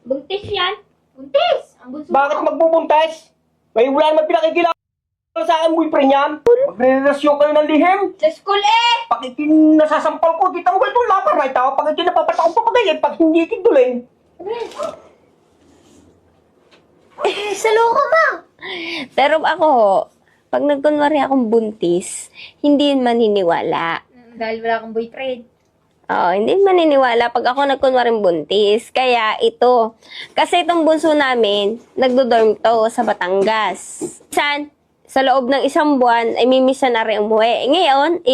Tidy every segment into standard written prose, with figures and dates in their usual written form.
Buntis yan. Buntis! Ang bunso Bakit mo. magbubuntis? May wala naman pinakikilala sa akin boyfriend yan. Magre-relasyon kayo ng lihim. Sa school eh! Pakikin nasasampal ko, kita mo ba itong lapar na ito? Pakikin napapatakong papagay, pag hindi kidulin. Sa loko mo! Pero ako, pag nagkunwari akong buntis, hindi yun maniniwala. Dahil wala kang boyfriend. Oo, hindi yun maniniwala pag ako nagkunwaring buntis. Kaya ito, kasi itong bunso namin, nagdo-dorm to sa Batangas. Sa loob ng isang buwan, ay mimisa na rin umuwi. Ngayon,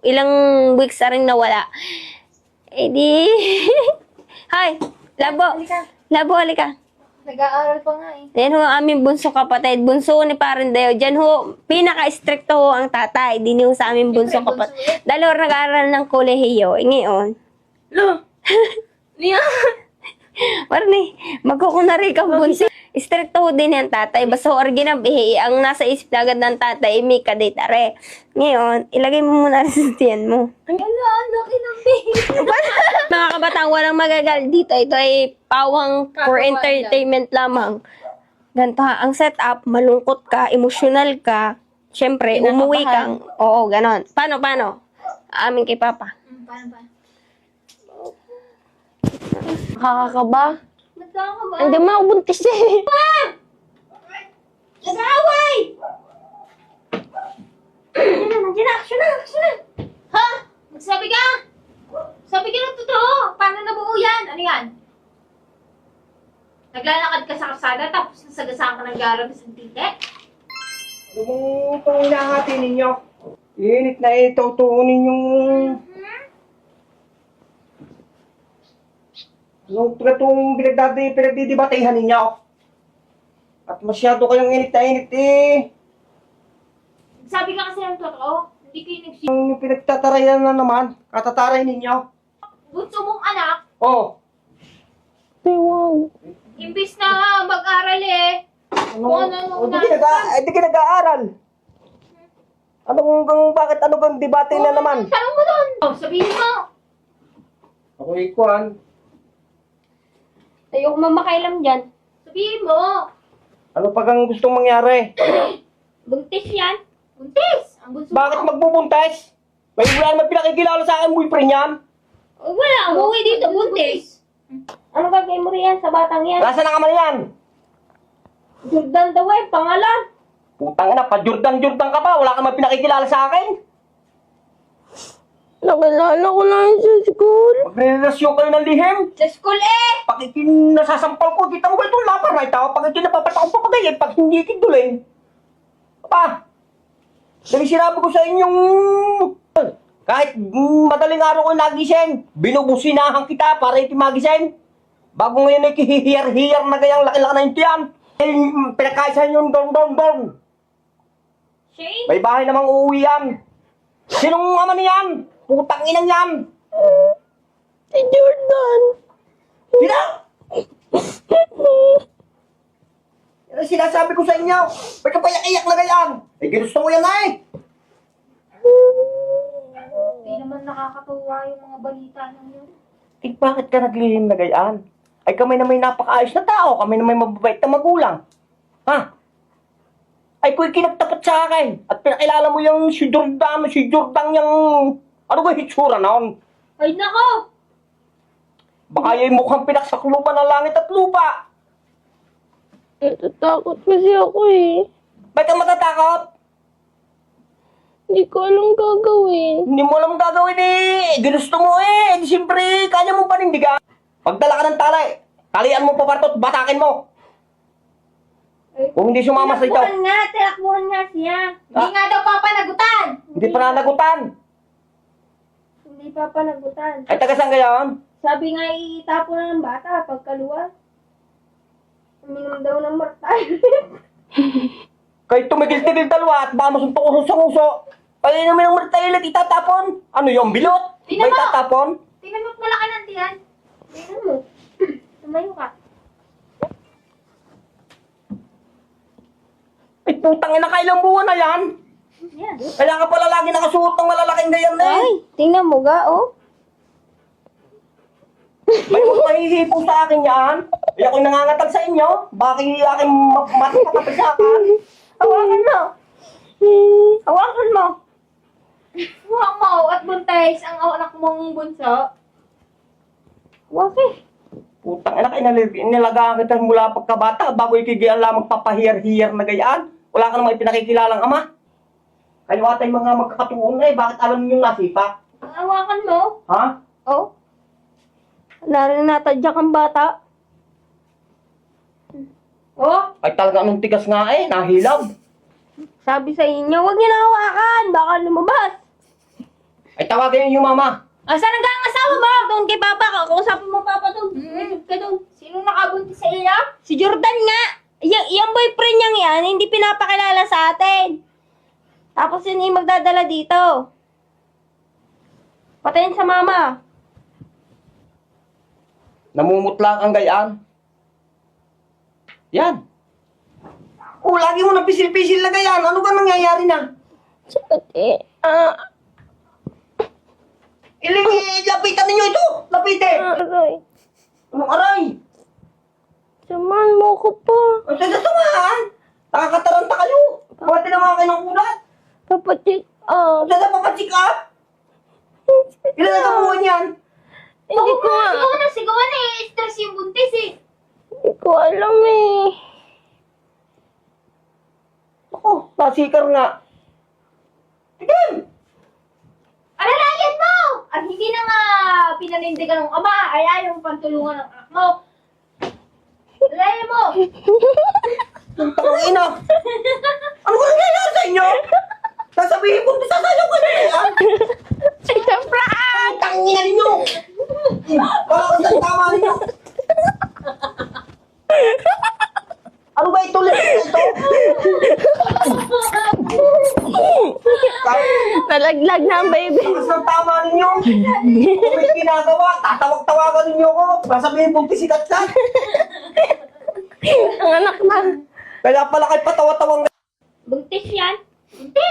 ilang weeks na rin nawala. Eh di, Hi, Labo. Labo, halika. Nag-aaral pa nga eh. Yan ho, aming bunso kapatid. Bunso ni Parendeo. Diyan ho, pinaka-stricto ho ang tatay. Di ho sa aming bunso kapatid. Dalawa nag-aaral ng kolehiyo. Ngayon. Lo! Niya! Marni, magkukunari kang bunso. Stricto ho din yung tatay. Basta ho, originabihi. Ang nasa isip na agad ng tatay, may kadetare. Ngayon, ilagay mo muna rin sa tiyan mo. Ala, ang laki ng baby. Mga kabataan, walang magagal dito. Ito ay pawang for Kakawa entertainment lamang. Ganito ha, ang setup, malungkot ka, emotional ka, syempre, umuwi kang, oo, ganon. Paano? Amin kay Papa. Paano? Nakakakaba? Ba't ka ba? Hindi mo ako buntis eh. Nag-aaway! Nandiyan na, action na. Ha? Magsabi ka? Sabi ka ng totoo. Paano nabuo yan? Ano yan? Naglalakad ka sa kalsada tapos nasagasaan ka ng garaw sa tite? Ano bang itong hinahati ninyo? Init na itutuunin yung... Ano itong pinagdidibatehan ninyo? At masyado kayong init na init eh. Sabi ka kasi ng totoo. Hindi kayo Yung pinagtatarayan na naman, katataray ninyo. bunso mong anak. Oh, Wow. Imbis na mag-aral eh. Kung ano di ka nag-aaral. Bakit ano bang debate na naman? Tanong mo doon. Oh, sabihin mo. Ako ikuan. Ayoko mamakailam dyan. Sabihin mo. Ano pag ang gustong mangyari? Buntis yan. Buntis. Ang bunso Bakit mo. magbubuntis? May wala naman pinakikilala sa akin boyfriend yan. Oh, wala, umuwi dito, buntis. Ano gagawin mo riyan sa batang yan? Nasa na kaman yan? Jordan daw eh, pangalan. Putang ina, pa-Jordan ka pa. Wala ka man pinakikilala sa akin. Nakilala ko lang sa school. Magre-relasyon kayo ng lihim. Sa school eh. Pakikin nasasampal ko. Kita mo ba itong lapar na ito? Pakikin napapatakong papagay. Pag hindi kidulin. Pa, dahil sinabi ko sa inyong... Kahit madaling araw ko nagising, binubusinahan kita para iti magising. Bago ngayon ay kihihiyar-hiyar na gayang laki-laki na yung tiyan. Pinakaisan yung don. Shane. May bahay namang uuwi yan. Sinong ama niyan? Putang inang yan. Si Jordan. Sina? Yan ang sinasabi ko sa inyo. Ba't ka payak-iyak na gayan? Eh, ginusto mo yan na eh. Hindi naman nakakatuwa yung mga balita ng yun. Eh, bakit ka naglilihim na gayaan? Ay, kami na may napakaayos na tao. Kami na may mababait na magulang. Ha? Ay, kung kinagtapat sa akin at pinakilala mo yung si Jordan yung... Ano ba hitsura noon? Ay nako! Baka yung mukhang pinaksaklupan ng langit at lupa. Natatakot kasi ako eh. Ba't ka matatakot? Hindi ko alam gagawin. Hindi mo alam gagawin eh. Ginusto mo eh. Di siyempre, kanya mong panindigan. Pagdala ka ng talay, talian mo papartot, batakin mo. Kung hindi sumama sa ito. Tinakbuhan nga siya. Hindi nga daw papanagutan! Hindi pa nanagutan. Hindi pa panagutan. Ay, taga saan gayon? Sabi nga itapo na ng bata pagkaluwa. Uminom daw ng martal. Kahit tumigil-tigil dalawa at baka masuntok ko sa nguso. Ay, naman ang martayilat itatapon. Ano yung bilot? Tingnan May mo. tatapon? Tingnan mo malaki ng tiyan. Tingnan mo. Tumayo ka. Ay, putang ina, kailang buwan na yan? Yan. Kaya ka pala lagi nakasuot ng malalaking gayan na eh. Ay, tingnan mo ga, oh. May huwag mahihipo sa akin yan. Ay ako'y nangangatag sa inyo. Bakit aking matapatapisakan? Hawakan mo. Hawakan mo. Huwag mo at buntis ang anak mong bunso. Hawakan. Putang anak, inalagaan kita mula pagkabata bago ikigian lamang papahiyar-hiyar na gayaan. Wala ka namang ipinakikilalang ama. Kayo atay mga magkakatuon na bakit alam niyo nasipa? Hawakan mo. Ha? Oh. Narin natadyak ang bata. Oh, Ay talaga anong tigas nga nahilab. Sabi sa inyo, huwag niyo na hawakan. Baka lumabas. Ay tawagin niyo yung mama. asan ang asawa mo? Doon kay Papa ka. Kausapin mo Papa doon. Ka doon. Sino nakabuntis sa iya? Si Jordan nga. Yung boyfriend niyang yan, hindi pinapakilala sa atin. Tapos yun yung magdadala dito. Patayin sa mama. Namumutla kang gayaan. Yan. Oh, lagi mo na pisil-pisil na gayaan. Ano ba nangyayari na? Lapitan ninyo ito! Lapitin! Aray. Anong aray? Samahan mo ko pa. Ang sasasamahan! Nakakataranta kayo! Pati naman kayo ng ulat! Papatik. Ang sasapapachik up! Ilan na kabuhan yan? Hindi ko Sigawan na eh. Stress yung buntis eh. Hindi ko alam eh. Ako, nasikar nga. Tigil! Alalayan mo! At hindi na nga pinanindigan ng ama. Ay ayaw pantulungan ng anak mo. Alalayan mo! Ang tanong ina! Ano ba nangyayari sa inyo? Sasabihin ko, sasayaw ka na yan! Siyempre! Ang tangina ninyo! Wala ka sa tama ninyo! Ano ba ito? Ito? Nalaglag na ang baby. Lakas ng tama ninyo! Kung may ginagawa, tatawag-tawagan ninyo ako! Sasabihin kong pisikat-kat! Ang anak na. Kaya pala kayo patawa-tawang Buntis yan. Buntis!